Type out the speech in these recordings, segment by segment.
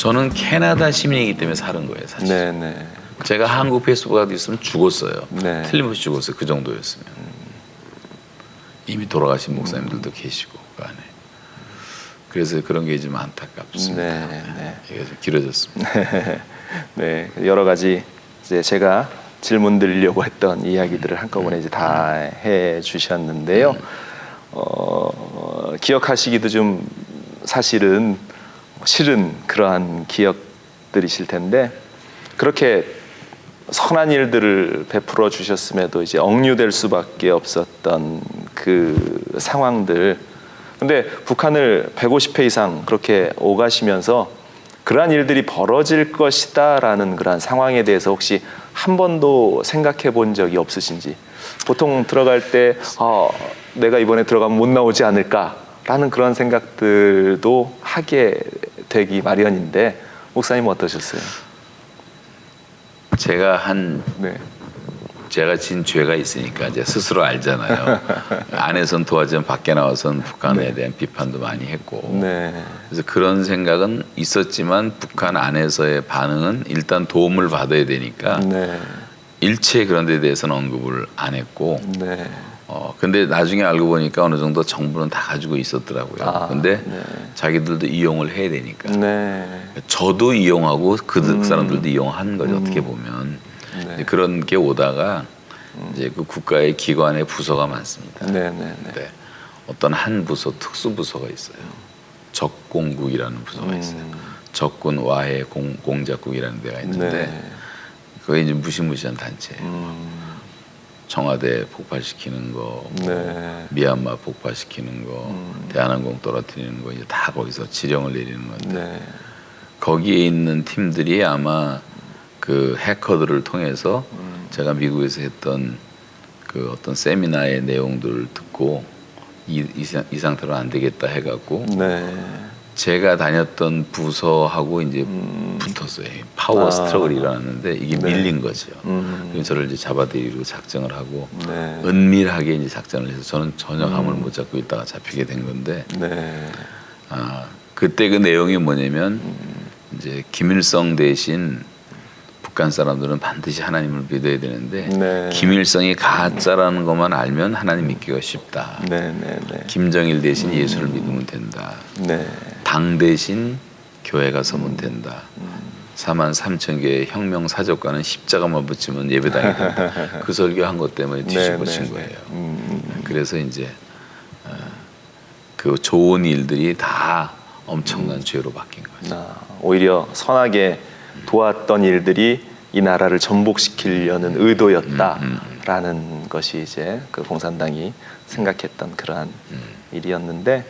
저는 캐나다 시민이기 때문에 사는 거예요, 사실. 네네. 제가 한국 페이스북에도 있으면 죽었어요. 네. 틀림없이 죽었어요. 그 정도였으면. 이미 돌아가신 목사님들도 계시고 그 안에. 그래서 그런 게 좀 안타깝습니다. 네. 이게 좀 길어졌습니다. 네, 여러 가지 이제 제가 질문 드리려고 했던 이야기들을 한꺼번에 이제 다 해주셨는데요. 기억하시기도 좀 사실은 싫은 그러한 기억들이실 텐데 그렇게 선한 일들을 베풀어 주셨음에도 이제 억류될 수밖에 없었던 그 상황들. 근데 북한을 150회 이상 그렇게 오가시면서 그러한 일들이 벌어질 것이다라는 그러한 상황에 대해서 혹시 한 번도 생각해 본 적이 없으신지. 보통 들어갈 때 내가 이번에 들어가면 못 나오지 않을까라는 그런 생각들도 하게 되기 마련인데 목사님은 어떠셨어요? 제가 진 죄가 있으니까 이제 스스로 알잖아요. 안에선 도와주면 밖에 나와서는 북한에 대한 비판도 많이 했고. 그래서 그런 생각은 있었지만 북한 안에서의 반응은 일단 도움을 받아야 되니까 일체 그런 데 대해서는 언급을 안 했고. 근데 나중에 알고 보니까 어느 정도 정부는 다 가지고 있었더라고요. 근데 자기들도 이용을 해야 되니까. 저도 이용하고 그 사람들도 이용한 거죠. 어떻게 보면. 그런 게 오다가 이제 그 국가의 기관의 부서가 많습니다. 어떤 한 부서, 특수 부서가 있어요. 적공국이라는 부서가 있어요. 적군 와해 공작국이라는 데가 있는데 그게 이제 무시무시한 단체예요. 청와대 폭발시키는 거, 미얀마 폭발시키는 거, 대한항공 떨어뜨리는 거 이제 다 거기서 지령을 내리는 건데 거기에 있는 팀들이 아마 그 해커들을 통해서 제가 미국에서 했던 그 어떤 세미나의 내용들을 듣고 이 상태로 안 되겠다 해갖고 제가 다녔던 부서하고 이제 붙었어요. 파워 스트러글이 일어났는데 이게 밀린 거죠. 그래서 저를 이제 잡아들이고 작정을 하고 은밀하게 이제 작전을 해서 저는 전혀 감을 못 잡고 있다가 잡히게 된 건데 그때 그 내용이 뭐냐면 이제 김일성 대신 북한 사람들은 반드시 하나님을 믿어야 되는데 김일성이 가짜라는 것만 알면 하나님 믿기가 쉽다. 김정일 대신 예수를 믿으면 된다. 당 대신 교회가 서면 된다. 4만 3천 개의 혁명 사적과는 십자가만 붙이면 예배당이 된다. 그 설교한 것 때문에 뒤집어진 거예요. 그래서 이제 그 좋은 일들이 다 엄청난 죄로 바뀐 거죠. 오히려 선하게 도왔던 일들이 이 나라를 전복시키려는 의도였다라는 것이 이제 그 공산당이 생각했던 그러한 일이었는데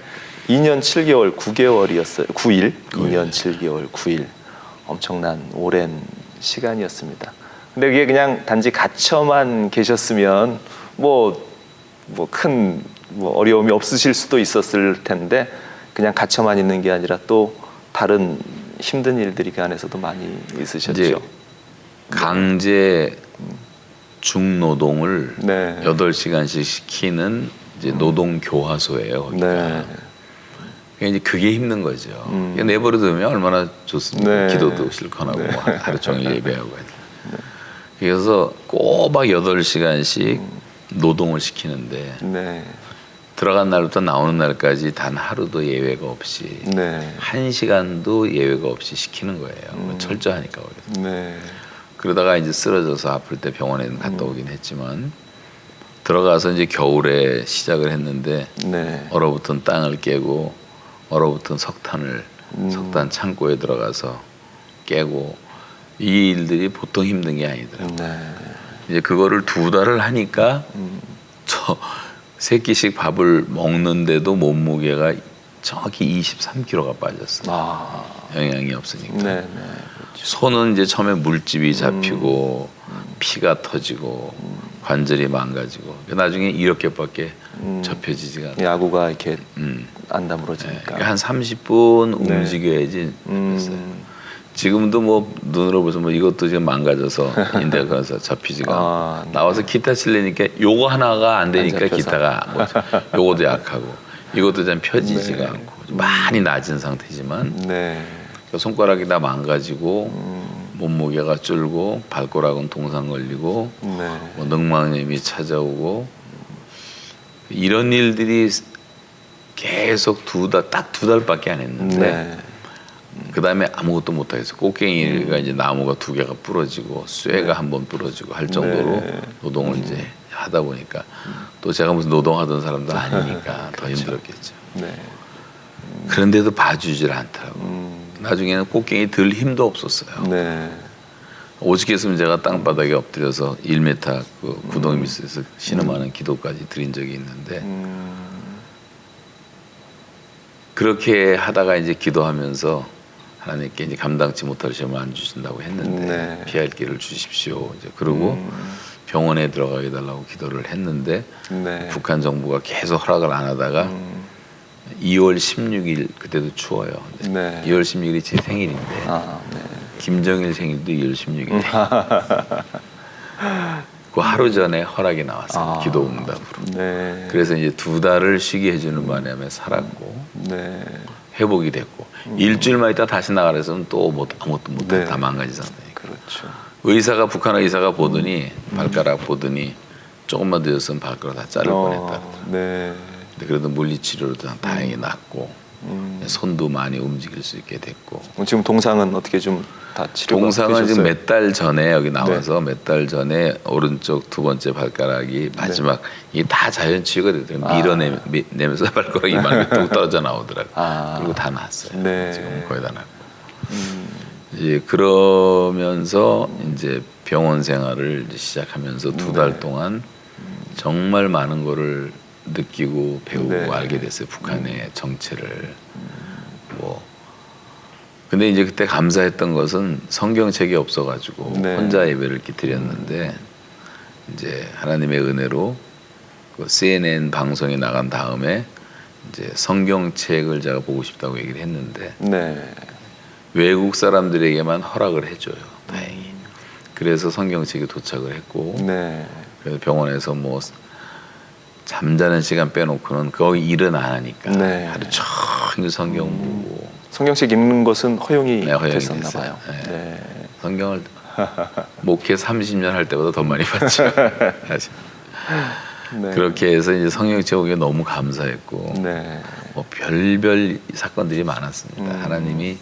2년 7개월 9개월이었어요. 9일. 2년 7개월 9일. 엄청난 오랜 시간이었습니다. 근데 그게 그냥 단지 갇혀만 계셨으면 큰 어려움이 없으실 수도 있었을 텐데 그냥 갇혀만 있는 게 아니라 또 다른 힘든 일들이 그 안에서도 많이 있으셨죠. 강제 중노동을 8시간씩 시키는 이제 노동 교화소예요. 거기가. 이제 그게 힘든 거죠. 내버려 두면 얼마나 좋습니까? 기도도 실컷 하고 하루 종일 예배하고. 그래서 꼬박 8시간씩 노동을 시키는데 들어간 날부터 나오는 날까지 단 하루도 예외가 없이 1시간도 예외가 없이 시키는 거예요. 철저하니까 거기서. 그러다가 이제 쓰러져서 아플 때 병원에 갔다 오긴 했지만 들어가서 이제 겨울에 시작을 했는데 얼어붙은 땅을 깨고 얼어붙은 석탄 창고에 들어가서 깨고 이 일들이 보통 힘든 게 아니더라고요. 이제 그거를 2달을 하니까 저 3끼씩 밥을 먹는데도 몸무게가 정확히 23kg가 빠졌어요. 영양이 없으니까. 손은 이제 처음에 물집이 잡히고 피가 터지고 관절이 망가지고 나중에 이렇게밖에 접혀지지가 않아요. 야구가 이렇게 안 다물어지니까. 한 30분 움직여야지. 지금도 뭐 눈으로 보서 뭐 이것도 지금 망가져서 인대가 그래서 접히지가 나와서 기타 치려니까 요거 하나가 안 되니까 기타가 요거도 약하고 이것도 좀 펴지지가 않고 많이 낮은 상태지만 그러니까 손가락이 다 망가지고 몸무게가 줄고 발가락은 동상 걸리고 네. 뭐 늑막염이 찾아오고 이런 일들이 계속 딱 두 달밖에 안 했는데 네. 그 다음에 아무것도 못 하겠어. 꽃갱이가 이제 나무가 두 개가 부러지고 쇠가 한 번 부러지고 할 정도로 네. 노동을 이제 하다 보니까 또 제가 무슨 노동하던 사람도 아니니까 더 힘들었겠죠. 네. 그런데도 봐주질 않더라고. 나중에는 꽃갱이 들 힘도 없었어요. 네. 오죽했으면 제가 땅바닥에 엎드려서 1m 그 구덩이 밑에서 신음하는 기도까지 드린 적이 있는데 그렇게 하다가 이제 기도하면서 하나님께 이제 감당치 못할 시험을 안 주신다고 했는데 네. 피할 길을 주십시오. 이제 그러고 병원에 들어가게 달라고 기도를 했는데 네. 북한 정부가 계속 허락을 안 하다가 2월 16일 그때도 추워요. 네. 2월 16일이 제 생일인데 아, 네. 김정일 생일도 2월 16일. 그 하루 전에 허락이 나왔어요. 기도 응답으로. 네. 그래서 이제 2달을 쉬게 해주는 바람에 살았고 네. 회복이 됐고 일주일만 있다 다시 나가래서는 또 뭐 아무것도 못해 네. 다 망가진 상태니까. 그렇죠. 북한 의사가 보더니 발가락 보더니 조금만 더 있었으면 발가락 다 자를 뻔했다고. 네. 근데 그래도 물리치료로 다행히 낫고 손도 많이 움직일 수 있게 됐고. 지금 동상은 어떻게 좀 다 치료가 동상은 지금 되셨어요? 몇 달 전에 여기 나와서 몇 달 전에 오른쪽 두 번째 발가락이 마지막 이게 다 자연 치유가 되더라고요. 밀어내면서 발가락이 많이 뚝 떨어져 나오더라고요. 그리고 다 나았어요. 네. 지금 거의 다 나고. 이제 그러면서 이제 병원 생활을 이제 시작하면서 2달 동안 정말 많은 거를 느끼고 배우고 알게 됐어요. 북한의 정체를. 뭐 근데 이제 그때 감사했던 것은 성경책이 없어가지고 혼자 예배를 이렇게 드렸는데 이제 하나님의 은혜로 그 CNN 방송에 나간 다음에 이제 성경책을 제가 보고 싶다고 얘기를 했는데 외국 사람들에게만 허락을 해줘요. 다행히. 그래서 성경책이 도착을 했고 그래서 병원에서 뭐 잠자는 시간 빼놓고는 거의 일은 안 하니까 하루 종일 성경 보고 성경책 읽는 것은 허용이 허용이 됐었나 됐어요. 봐요. 네. 성경을 목회 30년 할 때보다 더 많이 봤죠. 사실. 그렇게 해서 이제 성경책 오기에 너무 감사했고 뭐 별별 사건들이 많았습니다. 하나님이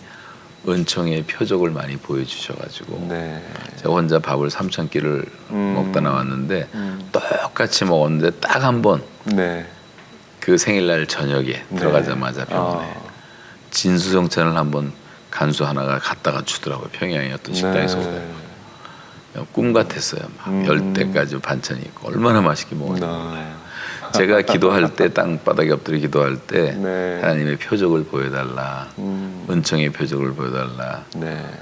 은총의 표적을 많이 보여주셔가지고 제가 혼자 밥을 3,000끼를 먹다 나왔는데 똑같이 먹었는데 딱 한 번 그 생일날 저녁에 들어가자마자 병원에 진수성찬을 한번 간수 하나가 갖다가 주더라고요. 평양의 어떤 식당에서 꿈 같았어요. 막 10대까지 반찬이 있고 얼마나 맛있게 먹었는지. 제가 기도할 때 땅바닥에 엎드려 기도할 때 하나님의 표적을 보여달라. 은총의 표적을 보여달라.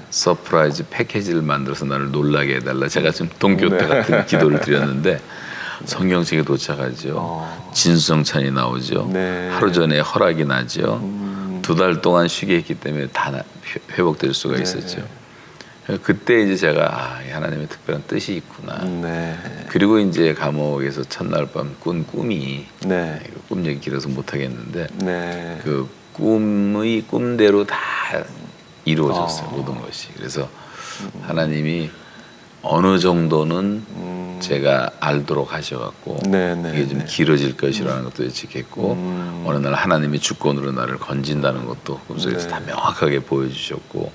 서프라이즈 패키지를 만들어서 나를 놀라게 해달라. 제가 지금 동교태 같은 기도를 드렸는데 성경책에 도착하죠. 진수성찬이 나오죠. 하루 전에 허락이 나죠. 2달 동안 쉬게 했기 때문에 다 회복될 수가 있었죠. 그때 이제 제가 하나님의 특별한 뜻이 있구나. 그리고 이제 감옥에서 첫날 밤 꾼 꿈이 꿈 얘기 길어서 못 하겠는데 그 꿈의 꿈대로 다 이루어졌어요. 모든 것이. 그래서 하나님이 어느 정도는 제가 알도록 하셔갖고 이게 좀 길어질 것이라는 것도 예측했고 어느 날 하나님이 주권으로 나를 건진다는 것도 꿈속에서 다 명확하게 보여주셨고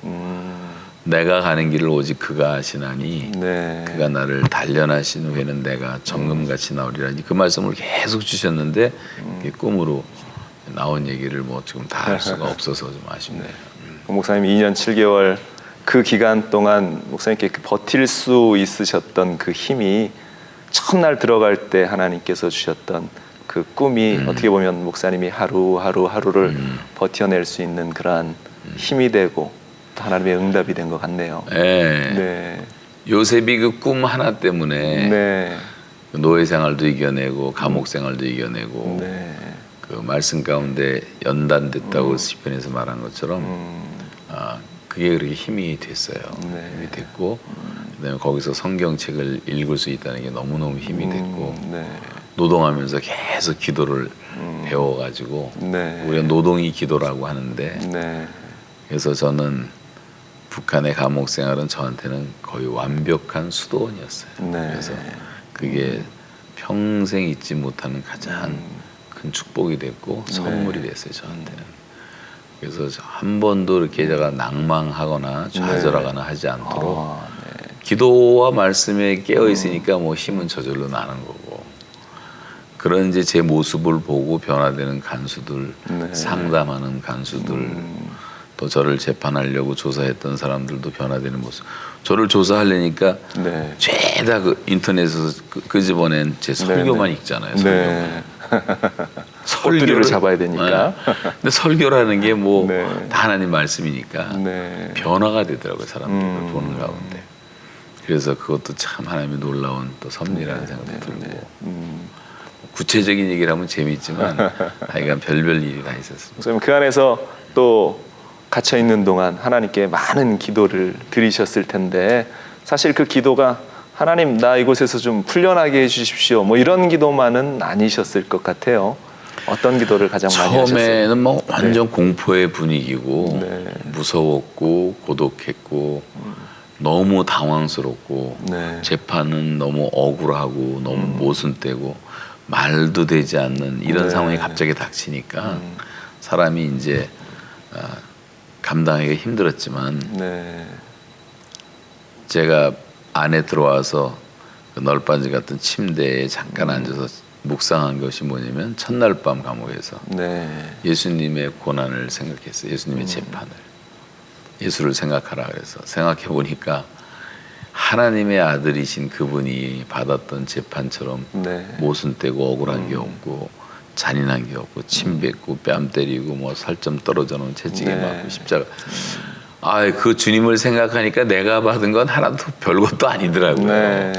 내가 가는 길을 오직 그가 아시나니 그가 나를 단련하신 후에는 내가 정금같이 나오리라. 그 말씀을 계속 주셨는데 그게 꿈으로 나온 얘기를 뭐 지금 다 할 수가 없어서 좀 아쉽네요. 목사님 2년 7개월 그 기간 동안 목사님께 버틸 수 있으셨던 그 힘이 첫날 들어갈 때 하나님께서 주셨던 그 꿈이 어떻게 보면 목사님이 하루를 버텨낼 수 있는 그러한 힘이 되고 또 하나님의 응답이 된 것 같네요. 요셉이 그 꿈 하나 때문에 노예 생활도 이겨내고 감옥 생활도 이겨내고 그 말씀 가운데 연단됐다고 시편에서 말한 것처럼 그게 그렇게 힘이 됐어요. 힘이 됐고 그다음에 거기서 성경책을 읽을 수 있다는 게 너무너무 힘이 됐고 노동하면서 계속 기도를 배워가지고 우리가 노동이 기도라고 하는데 그래서 저는 북한의 감옥 생활은 저한테는 거의 완벽한 수도원이었어요. 네. 그래서 그게 평생 잊지 못하는 가장 큰 축복이 됐고 선물이 됐어요, 저한테는. 그래서 한 번도 이렇게 제가 낭망하거나 좌절하거나 하지 않도록 기도와 말씀에 깨어 있으니까 뭐 힘은 저절로 나는 거고, 그런 이제 제 모습을 보고 변화되는 간수들, 상담하는 간수들, 또 저를 재판하려고 조사했던 사람들도 변화되는 모습. 저를 조사하려니까 죄다 그 인터넷에서 끄집어낸 제 설교만 읽잖아요. 설교만. 설교를 잡아야 되니까. 근데 설교라는 게 뭐 다 하나님 말씀이니까 변화가 되더라고요, 사람들을 보는 가운데. 그래서 그것도 참 하나님의 놀라운 또 섭리라는 생각도 들고. 구체적인 얘기를 하면 재미있지만 하여간 별별 일이 다 있었습니다. 선생님, 그 안에서 또 갇혀 있는 동안 하나님께 많은 기도를 드리셨을 텐데, 사실 그 기도가 하나님 나 이곳에서 좀 풀려나게 해주십시오 뭐 이런 기도만은 아니셨을 것 같아요. 어떤 기도를 가장 많이 하셨어요? 처음에는 뭐 완전 공포의 분위기고 무서웠고 고독했고 너무 당황스럽고 재판은 너무 억울하고 너무 모순되고 말도 되지 않는 이런 상황이 갑자기 닥치니까 사람이 이제 감당하기가 힘들었지만 제가 안에 들어와서 그 널빤지 같은 침대에 잠깐 앉아서 묵상한 것이 뭐냐면 첫날 밤 감옥에서 예수님의 고난을 생각했어요. 예수님의 재판을. 예수를 생각하라 그래서 생각해 보니까 하나님의 아들이신 그분이 받았던 재판처럼 모순되고 억울한 게 없고 잔인한 게 없고 침 뱉고 뺨 때리고 뭐 살점 떨어져 놓은 채찍에 맞고 십자가. 그 주님을 생각하니까 내가 받은 건 하나도 별것도 아니더라고요.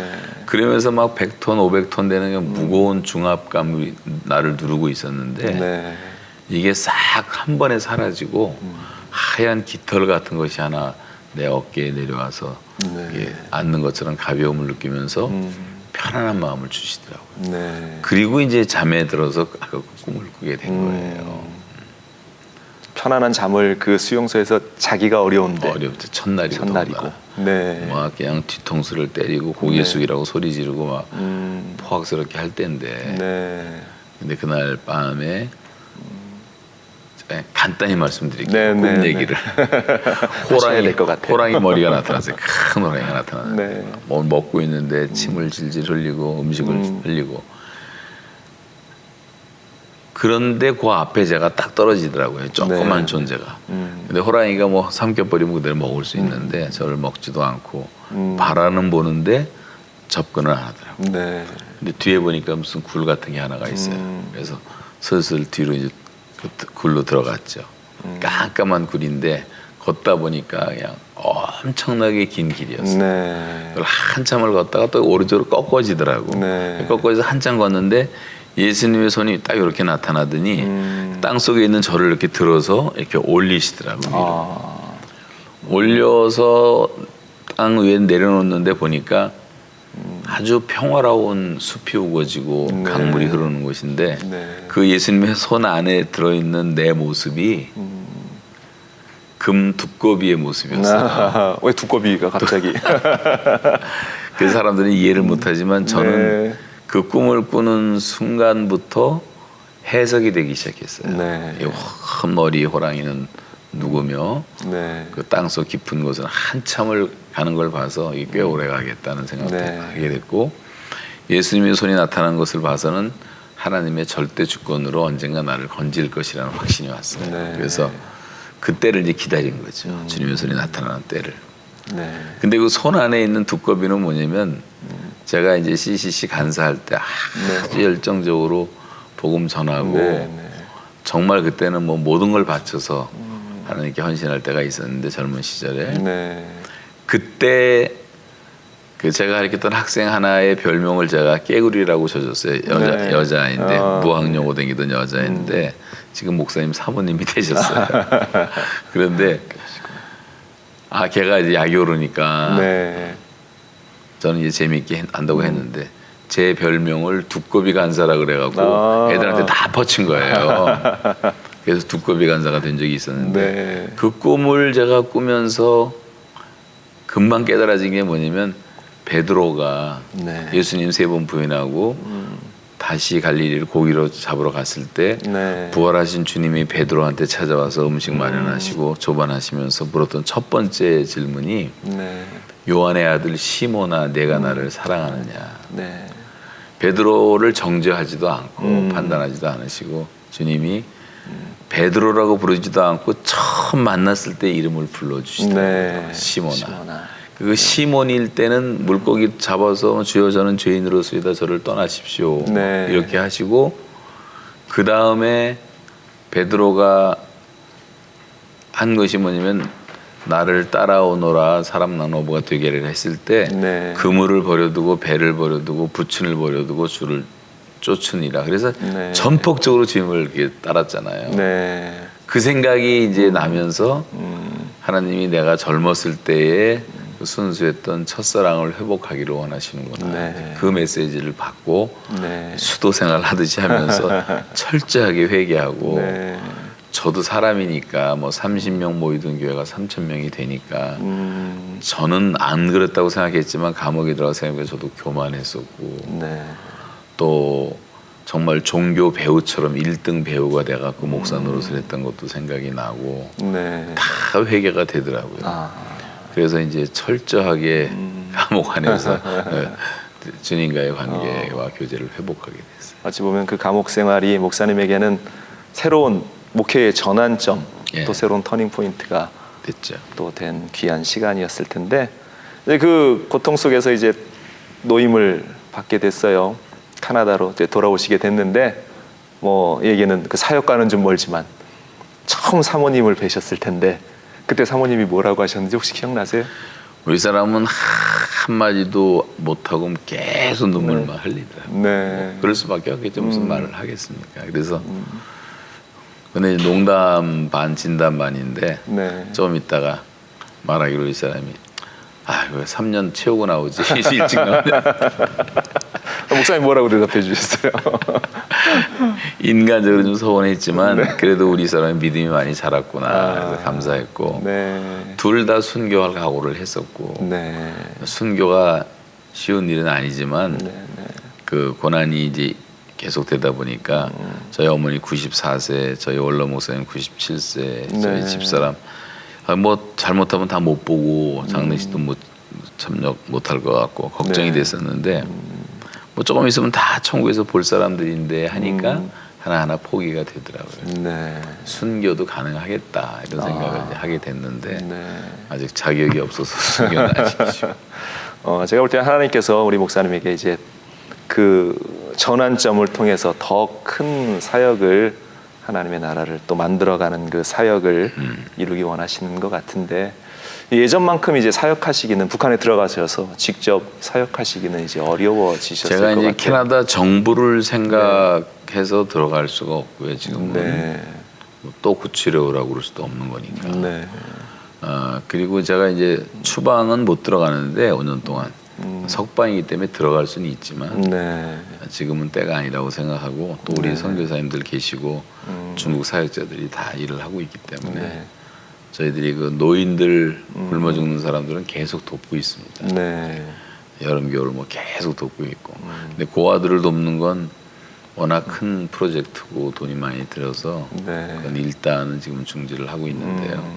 그러면서 막 100톤, 500톤 되는 게 무거운 중압감이 나를 누르고 있었는데 이게 싹 한 번에 사라지고 하얀 깃털 같은 것이 하나 내 어깨에 내려와서 이게 앉는 것처럼 가벼움을 느끼면서 편안한 마음을 주시더라고요. 그리고 이제 잠에 들어서 그 꿈을 꾸게 된 거예요. 편안한 잠을 그 수용소에서 자기가 어려운데. 어렵죠. 첫날이고. 막 그냥 뒤통수를 때리고 고개 숙이라고 소리 지르고 막 포악스럽게 할 때인데. 근데 그날 밤에 간단히 말씀드릴게요. 꿈 얘기를. 호랑이 머리가 나타났어요. 큰 호랑이가 나타났는데 뭘 먹고 있는데 침을 질질 흘리고 음식을 흘리고. 그런데 그 앞에 제가 딱 떨어지더라고요. 조그만 존재가. 근데 호랑이가 뭐 삼켜버리면 그대로 먹을 수 있는데 저를 먹지도 않고 바라는 보는데 접근을 안 하더라고요. 근데 뒤에 보니까 무슨 굴 같은 게 하나가 있어요. 그래서 슬슬 뒤로 이제 그 굴로 들어갔죠. 깜깜한 굴인데 걷다 보니까 그냥 엄청나게 긴 길이었어요. 그걸 한참을 걷다가 또 오른쪽으로 꺾어지더라고. 꺾어져서 한참 걷는데 예수님의 손이 딱 이렇게 나타나더니 땅 속에 있는 저를 이렇게 들어서 이렇게 올리시더라고요. 올려서 땅 위에 내려놓는데 보니까 아주 평화로운 숲이 우거지고 강물이 흐르는 곳인데 그 예수님의 손 안에 들어있는 내 모습이 금 두꺼비의 모습이었어요. 왜 두꺼비가 갑자기? 그 사람들은 이해를 못하지만 저는 그 꿈을 꾸는 순간부터 해석이 되기 시작했어요. 이 큰 머리 호랑이는 누구며 그 땅속 깊은 곳은 한참을 가는 걸 봐서 꽤 오래 가겠다는 생각도 하게 됐고, 예수님의 손이 나타난 것을 봐서는 하나님의 절대 주권으로 언젠가 나를 건질 것이라는 확신이 왔어요. 그래서 그 때를 이제 기다린 거죠. 주님의 손이 나타나는 때를. 근데 그 손 안에 있는 두꺼비는 뭐냐면 제가 이제 CCC 간사할 때 아주 열정적으로 복음 전하고 정말 그때는 뭐 모든 걸 바쳐서 하나님께 헌신할 때가 있었는데 젊은 시절에 그때 그 제가 가르쳤던 학생 하나의 별명을 제가 깨구리라고 줘줬어요. 여자인데 무학여고 다니던 여자인데 지금 목사님 사모님이 되셨어요. 그런데 걔가 이제 야교르니까 저는 이제 재미있게 한다고 했는데 제 별명을 두꺼비 간사라 그래갖고 애들한테 다 퍼친 거예요. 그래서 두꺼비 간사가 된 적이 있었는데 그 꿈을 제가 꾸면서 금방 깨달아진 게 뭐냐면 베드로가 네. 예수님 3번 부인하고 다시 갈릴리를 고기로 잡으러 갔을 때 네. 부활하신 주님이 베드로한테 찾아와서 음식 마련하시고 조반하시면서 물었던 첫 번째 질문이 네. 요한의 아들 시몬아 내가 나를 사랑하느냐. 네. 베드로를 정죄하지도 않고 판단하지도 않으시고 주님이 베드로라고 부르지도 않고 처음 만났을 때 이름을 불러주시더라고요. 네. 시몬아. 그 시몬일 때는 물고기 잡아서 주여 저는 죄인으로서이다 저를 떠나십시오. 네. 이렇게 하시고 그 다음에 베드로가 한 것이 뭐냐면 나를 따라오너라 사람 나노부가 되게를 했을 때 네. 그물을 버려두고 배를 버려두고 부친을 버려두고 주를 쫓으니라. 그래서 네. 전폭적으로 주님을 이렇게 따랐잖아요. 네. 그 생각이 이제 나면서 하나님이 내가 젊었을 때에 그 순수했던 첫사랑을 회복하기를 원하시는구나. 네. 그 메시지를 받고 네. 수도 생활 하듯이 하면서 철저하게 회개하고 네. 저도 사람이니까 뭐 30명 모이던 교회가 3,000명이 되니까 저는 안 그랬다고 생각했지만 감옥에 들어가 생각해 저도 교만했었고 네. 또 정말 종교 배우처럼 1등 배우가 돼갖고 목사 노릇을 했던 것도 생각이 나고 네. 다 회개가 되더라고요. 아. 그래서 이제 철저하게 감옥 안에서 주님과의 관계와 교제를 회복하게 됐어요. 어찌 보면 그 감옥 생활이 목사님에게는 새로운 목회의 전환점, 예. 또 새로운 터닝 포인트가 됐죠. 또 된 귀한 시간이었을 텐데 이제 그 고통 속에서 이제 노임을 받게 됐어요. 카나다로 이제 돌아오시게 됐는데 뭐 얘기는 그 사역과는 좀 멀지만 처음 사모님을 뵈셨을 텐데 그때 사모님이 뭐라고 하셨는지 혹시 기억나세요? 우리 사람은 한마디도 못하고 계속 눈물만 흘리더라고요. 네. 그럴 수밖에 없겠죠. 무슨 말을 하겠습니까? 그래서 근데 농담 반 진담 반인데 네. 좀 있다가 말하기로 이 사람이 왜 3년 채우고 나오지 일찍 나오냐. 목사님 뭐라고 대답해 주셨어요? 인간적으로 좀 서운했지만 그래도 우리 사람이 믿음이 많이 자랐구나 그래서 감사했고 네. 둘 다 순교할 각오를 했었고 네. 순교가 쉬운 일은 아니지만 네. 그 고난이 이제 계속 되다 보니까 저희 어머니 94세, 저희 원로 목사님 97세, 저희 네. 집사람 뭐 잘못하면 다 못 보고 장례식도 못 참석 못할 것 같고 걱정이 네. 됐었는데 뭐 조금 있으면 다 천국에서 볼 사람들인데 하니까 하나하나 포기가 되더라고요. 네. 순교도 가능하겠다 이런 생각을 이제 하게 됐는데 네. 아직 자격이 없어서 순교는 아니죠. 제가 볼 때 하나님께서 우리 목사님에게 이제 그 전환점을 통해서 더 큰 사역을 하나님의 나라를 또 만들어가는 그 사역을 이루기 원하시는 것 같은데 예전만큼 이제 사역하시기는 북한에 들어가셔서 직접 사역하시기는 이제 어려워지셨을 것 제가 같아요. 이제 캐나다 정부를 생각해서 들어갈 수가 없고요. 지금은 네. 또 구치려오라고 그럴 수도 없는 거니까. 네. 그리고 제가 이제 추방은 못 들어가는데 5년 동안 석방이기 때문에 들어갈 수는 있지만 네. 지금은 때가 아니라고 생각하고 또 우리 네. 선교사님들 계시고 중국 사역자들이 다 일을 하고 있기 때문에 네. 저희들이 그 노인들 굶어 죽는 사람들은 계속 돕고 있습니다. 네. 여름 겨울 뭐 계속 돕고 있고 근데 고아들을 돕는 건 워낙 큰 프로젝트고 돈이 많이 들어서 네. 그건 일단은 지금 중지를 하고 있는데요.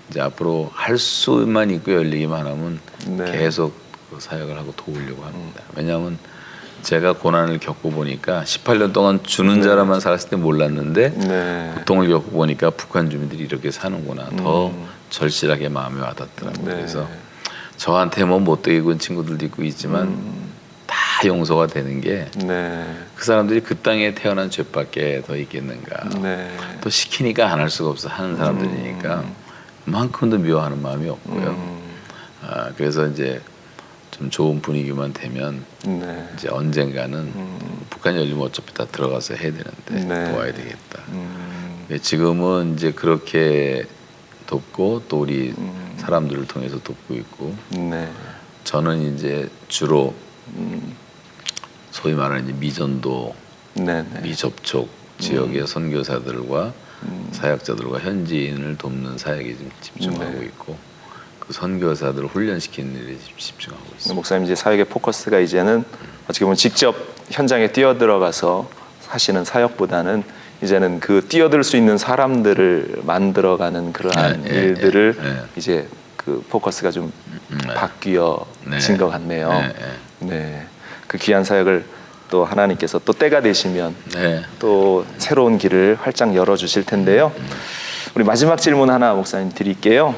이제 앞으로 할 수만 있고 열리기만 하면 네. 계속 그 사역을 하고 도우려고 합니다. 왜냐하면 제가 고난을 겪어보니까 18년 동안 주는 자라만 살았을 때 몰랐는데 네. 고통을 겪어보니까 북한 주민들이 이렇게 사는구나 더 절실하게 마음에 와닿더라고요. 네. 그래서 저한테 뭐 못되게 군 친구들도 있고 있지만 다 용서가 되는 게 그 네. 사람들이 그 땅에 태어난 죄밖에 더 있겠는가. 네. 또 시키니까 안 할 수가 없어 하는 사람들이니까 그만큼도 미워하는 마음이 없고요. 그래서 이제 좀 좋은 분위기만 되면 네. 이제 언젠가는 북한이 열리면 어차피 다 들어가서 해야 되는데 네. 도와야 되겠다. 지금은 이제 그렇게 돕고 또 우리 사람들을 통해서 돕고 있고 네. 저는 이제 주로 소위 말하는 이제 미전도 네. 네. 미접촉 지역의 선교사들과 사역자들과 현지인을 돕는 사역에 좀 집중하고 네. 있고 그 선교사들을 훈련시키는 일에 집중하고 있습니다. 목사님 이제 사역의 포커스가 이제는 어떻게 보면 직접 현장에 뛰어들어가서 하시는 사역보다는 이제는 그 뛰어들 수 있는 사람들을 만들어가는 그러한 일들을 이제 그 포커스가 좀 바뀌어진 것 같네요. 네, 그 귀한 사역을 또 하나님께서 또 때가 되시면 또 새로운 길을 활짝 열어주실 텐데요. 우리 마지막 질문 하나 목사님 드릴게요.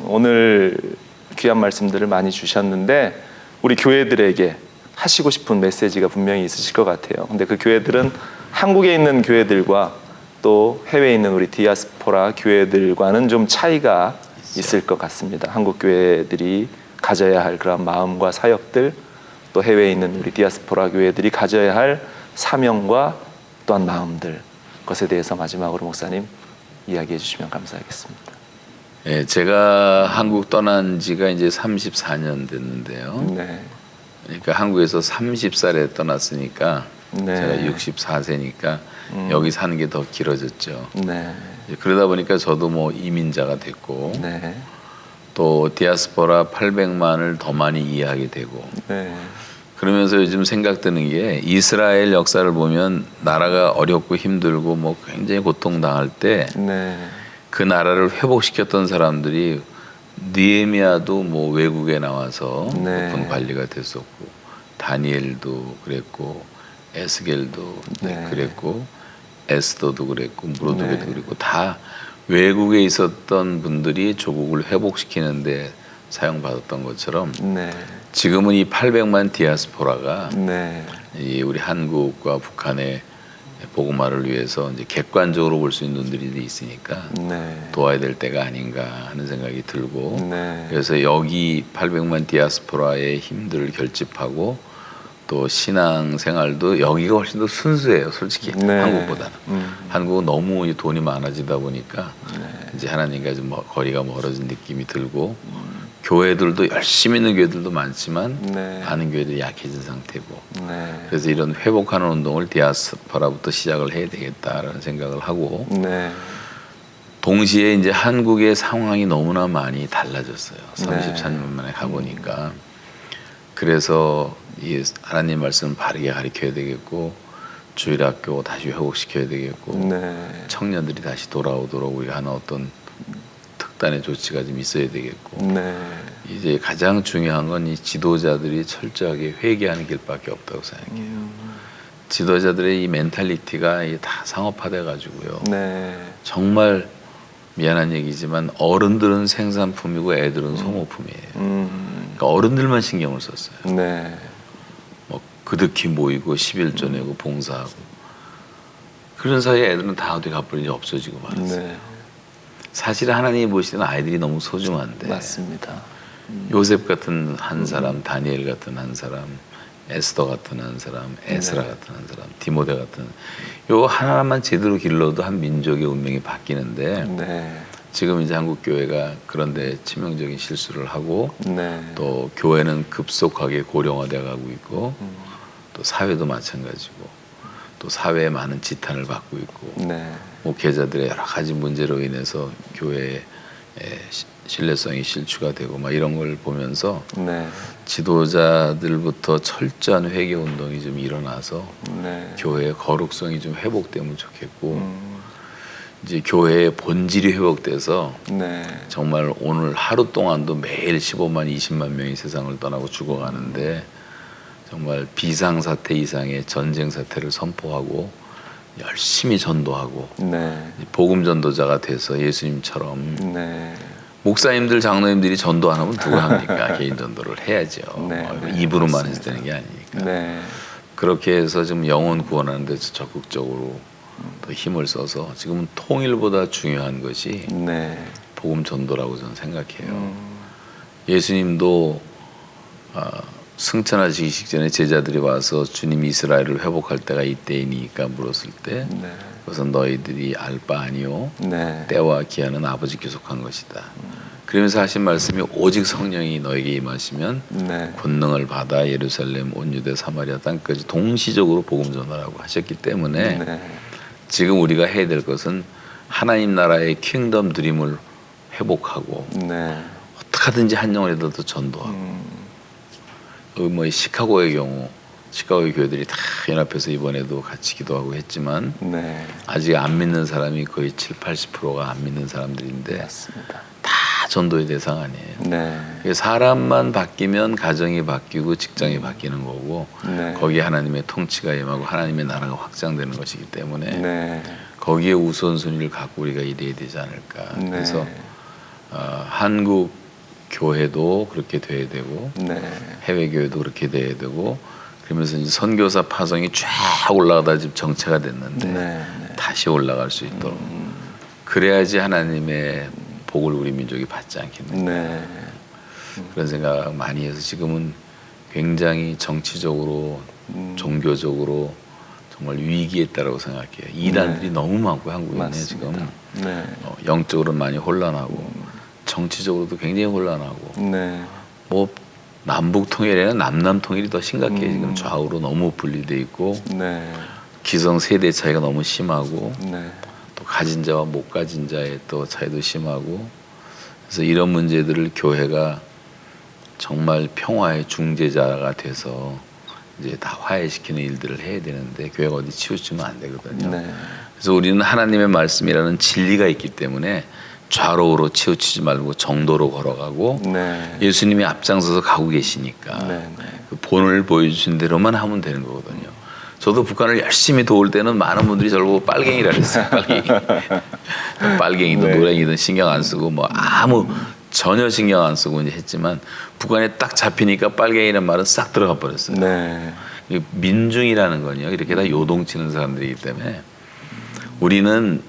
오늘 귀한 말씀들을 많이 주셨는데 우리 교회들에게 하시고 싶은 메시지가 분명히 있으실 것 같아요. 근데 그 교회들은 한국에 있는 교회들과 또 해외에 있는 우리 디아스포라 교회들과는 좀 차이가 있을 것 같습니다. 한국 교회들이 가져야 할 그런 마음과 사역들, 또 해외에 있는 우리 디아스포라 교회들이 가져야 할 사명과 또한 마음들, 것에 대해서 마지막으로 목사님 이야기해 주시면 감사하겠습니다. 예, 제가 한국 떠난 지가 이제 34년 됐는데요. 네. 그러니까 한국에서 30살에 떠났으니까 네. 제가 64세니까 여기 사는 게 더 길어졌죠. 네. 그러다 보니까 저도 뭐 이민자가 됐고 네. 또 디아스포라 800만을 더 많이 이해하게 되고 네. 그러면서 요즘 생각드는 게 이스라엘 역사를 보면 나라가 어렵고 힘들고 뭐 굉장히 고통당할 때 그 나라를 회복시켰던 사람들이 느헤미야도 뭐 외국에 나와서 높은 관리가 됐었고 다니엘도 그랬고 에스겔도 그랬고 에스더도 그랬고 무로드게도 그랬고 다 외국에 있었던 분들이 조국을 회복시키는데 사용받았던 것처럼 지금은 이 800만 디아스포라가 이 우리 한국과 북한의 복음화를 위해서 이제 객관적으로 볼 수 있는 분들이 있으니까 도와야 될 때가 아닌가 하는 생각이 들고 그래서 여기 800만 디아스포라의 힘들을 결집하고 또 신앙 생활도 여기가 훨씬 더 순수해요, 솔직히 한국보다는. 한국은 너무 돈이 많아지다 보니까 이제 하나님과 좀 거리가 멀어진 느낌이 들고 교회들도 열심히 있는 교회들도 많지만 많은 교회들이 약해진 상태고 그래서 이런 회복하는 운동을 디아스포라부터 시작을 해야 되겠다라는 생각을 하고 동시에 이제 한국의 상황이 너무나 많이 달라졌어요. 34년 만에 가보니까. 그래서 이 하나님 말씀을 바르게 가르쳐야 되겠고 주일학교 다시 회복시켜야 되겠고 청년들이 다시 돌아오도록 우리가 하는 어떤 특단의 조치가 좀 있어야 되겠고 이제 가장 중요한 건 이 지도자들이 철저하게 회개하는 길밖에 없다고 생각해요. 지도자들의 이 멘탈리티가 다 상업화돼 가지고요. 정말 미안한 얘기지만 어른들은 생산품이고 애들은 소모품이에요. 그러니까 어른들만 신경을 썼어요. 뭐 그득히 모이고 11조 내고 봉사하고 그런 사이에 애들은 다 어디 가버리지 없어지고 말았어요. 사실 하나님이 보시는 아이들이 너무 소중한데 맞습니다. 요셉 같은 한 사람, 다니엘 같은 한 사람, 에스더 같은 한 사람, 에스라 같은 한 사람, 디모데 같은 요 하나만 제대로 길러도 한 민족의 운명이 바뀌는데 지금 이제 한국 교회가 그런데 치명적인 실수를 하고 또 교회는 급속하게 고령화돼 가고 있고 또 사회도 마찬가지고 또 사회에 많은 지탄을 받고 있고 목회자들의 여러 가지 문제로 인해서 교회의 신뢰성이 실추가 되고 막 이런 걸 보면서 지도자들부터 철저한 회개 운동이 좀 일어나서 교회의 거룩성이 좀 회복되면 좋겠고 이제 교회의 본질이 회복돼서 정말 오늘 하루 동안도 매일 15만 20만 명이 세상을 떠나고 죽어가는데 정말 비상사태 이상의 전쟁 사태를 선포하고 열심히 전도하고 복음 전도자가 돼서 예수님처럼 목사님들 장로님들이 전도 안 하면 누가 합니까? 개인 전도를 해야죠. 입으로만 해서 되는 게 아니니까. 그렇게 해서 지금 영혼 구원하는 데서 적극적으로 더 힘을 써서 지금은 통일보다 중요한 것이 복음 전도라고 저는 생각해요. 예수님도 승천하시기 직전에 제자들이 와서 주님 이스라엘을 회복할 때가 이때이니까 물었을 때 그것은 너희들이 알 바 아니요 때와 기한은 아버지께 속한 것이다. 그러면서 하신 말씀이 오직 성령이 너에게 임하시면 권능을 받아 예루살렘 온 유대 사마리아 땅까지 동시적으로 복음 전하라고 하셨기 때문에 지금 우리가 해야 될 것은 하나님 나라의 킹덤 드림을 회복하고 하든지 한 영혼이라도 전도하고 뭐 시카고의 경우 시카고의 교회들이 다 연합해서 이번에도 같이 기도하고 했지만 네. 아직 안 믿는 사람이 거의 70~80%가 안 믿는 사람들인데 맞습니다. 다 전도의 대상 아니에요. 네. 사람만 바뀌면 가정이 바뀌고 직장이 바뀌는 거고 네. 거기에 하나님의 통치가 임하고 하나님의 나라가 확장되는 것이기 때문에 네. 거기에 우선순위를 갖고 우리가 일해야 되지 않을까. 네. 그래서 한국 교회도 그렇게 돼야 되고 네. 해외 교회도 그렇게 돼야 되고 그러면서 이제 선교사 파송이 쫙 올라가다 지금 정체가 됐는데 네. 다시 올라갈 수 있도록 그래야지 하나님의 복을 우리 민족이 받지 않겠는가. 네. 그런 생각 많이 해서 지금은 굉장히 정치적으로 종교적으로 정말 위기에 있다라고 생각해요. 이단들이 네. 너무 많고 한국에 맞습니다. 지금 네. 영적으로 많이 혼란하고 정치적으로도 굉장히 혼란하고 네. 뭐 남북 통일에는 남남 통일이 더 심각해요. 지금 좌우로 너무 분리돼 있고 네. 기성 세대 차이가 너무 심하고 네. 또 가진 자와 못 가진 자의 또 차이도 심하고 그래서 이런 문제들을 교회가 정말 평화의 중재자가 돼서 이제 다 화해시키는 일들을 해야 되는데 교회가 어디 치우치면 안 되거든요. 네. 그래서 우리는 하나님의 말씀이라는 진리가 있기 때문에 좌로우로 치우치지 말고 정도로 걸어가고 네. 예수님이 앞장서서 가고 계시니까 네. 그 본을 보여주신 대로만 하면 되는 거거든요. 저도 북한을 열심히 도울 때는 많은 분들이 저를 보고 빨갱이라 그랬어요. 빨갱이. 빨갱이든 네. 노랭이든 신경 안 쓰고 뭐 아무 전혀 신경 안 쓰고 이제 했지만 북한에 딱 잡히니까 빨갱이라는 말은 싹 들어가 버렸어요. 네. 이 민중이라는 건요. 이렇게 다 요동치는 사람들이기 때문에 우리는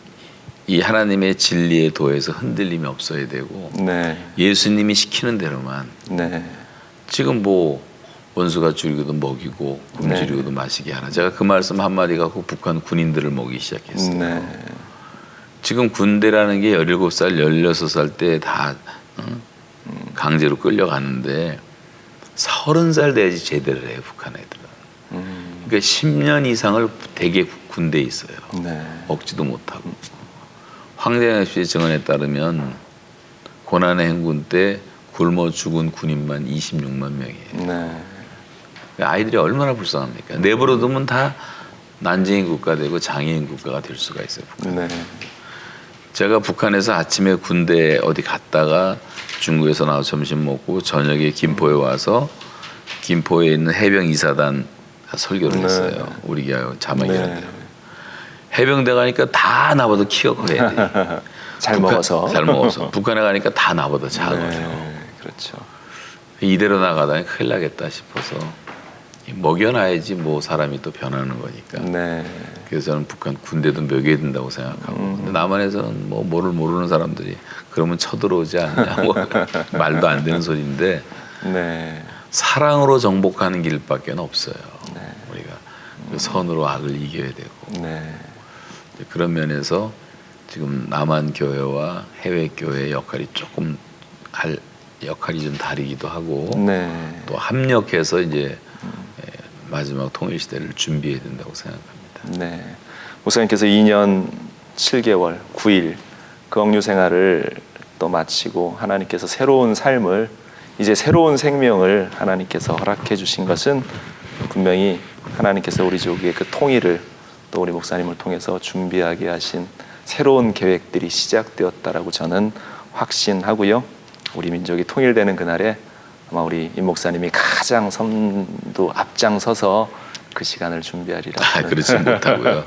이 하나님의 진리의 도에서 흔들림이 없어야 되고 네. 예수님이 시키는 대로만 네. 지금 뭐 원수가 줄이고도 먹이고 굶주리고도 마시게 하라. 제가 그 말씀 한마디 갖고 북한 군인들을 먹이기 시작했어요. 네. 지금 군대라는 게 17살, 16살 때 다 강제로 끌려가는데 30살 돼야지 제대를 해요. 북한 애들은. 그러니까 10년 이상을 대개 군대에 있어요. 네. 먹지도 못하고. 황대영 씨의 증언에 따르면 고난의 행군 때 굶어 죽은 군인만 26만 명이에요. 네. 아이들이 얼마나 불쌍합니까? 내버려 두면 다 난징이 국가 되고 장애인 국가가 될 수가 있어요. 북한. 네. 제가 북한에서 아침에 군대 어디 갔다가 중국에서 나와서 점심 먹고 저녁에 김포에 와서 김포에 있는 해병 이사단 설교를 네. 했어요. 우리 기하고 자막이라는 네. 데로. 해병대 가니까 다 나보다 키가 커야 돼. 잘 먹어서. 잘 먹어서. 북한에 가니까 다 나보다 작아요. 네. 그렇죠. 이대로 나가다니 큰일 나겠다 싶어서 먹여놔야지 뭐 사람이 또 변하는 거니까. 네. 그래서 저는 북한 군대도 먹여야 된다고 생각하고. 근데 남한에서는 뭐 뭐를 모르는 사람들이 그러면 쳐들어오지 않냐. 뭐 말도 안 되는 소리인데 네. 사랑으로 정복하는 길밖에 없어요. 네. 우리가 그 선으로 악을 이겨야 되고. 네. 그런 면에서 지금 남한 교회와 해외 교회의 역할이 조금 할 역할이 좀 다르기도 하고 네. 또 합력해서 이제 마지막 통일 시대를 준비해야 된다고 생각합니다. 네. 목사님께서 2년 7개월 9일 그 억류 생활을 또 마치고 하나님께서 새로운 삶을 이제 새로운 생명을 하나님께서 허락해 주신 것은 분명히 하나님께서 우리 조국의 그 통일을 또 우리 목사님을 통해서 준비하게 하신 새로운 계획들이 시작되었다라고 저는 확신하고요. 우리 민족이 통일되는 그날에 아마 우리 임 목사님이 가장 선두 앞장서서 그 시간을 준비하리라. 그렇지 못하고요.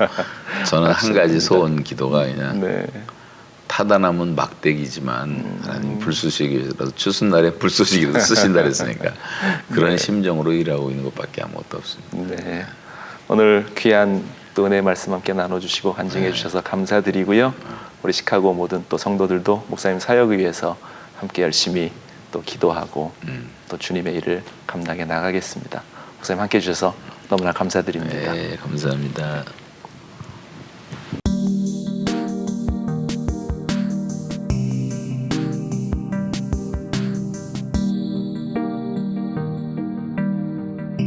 저는 한 가지 소원 기도가 그냥 네. 타다남은 막대기지만 하나님 불쏘시기라도 추운 날에 불쏘시기라도 쓰신다 그랬으니까 그런 네. 심정으로 일하고 있는 것밖에 아무것도 없습니다. 네. 오늘 귀한 또 은혜 말씀 함께 나눠주시고 간증해 주셔서 감사드리고요. 우리 시카고 모든 또 성도들도 목사님 사역을 위해서 함께 열심히 또 기도하고 또 주님의 일을 감당해 나가겠습니다. 목사님 함께 해주셔서 너무나 감사드립니다. 네, 감사합니다.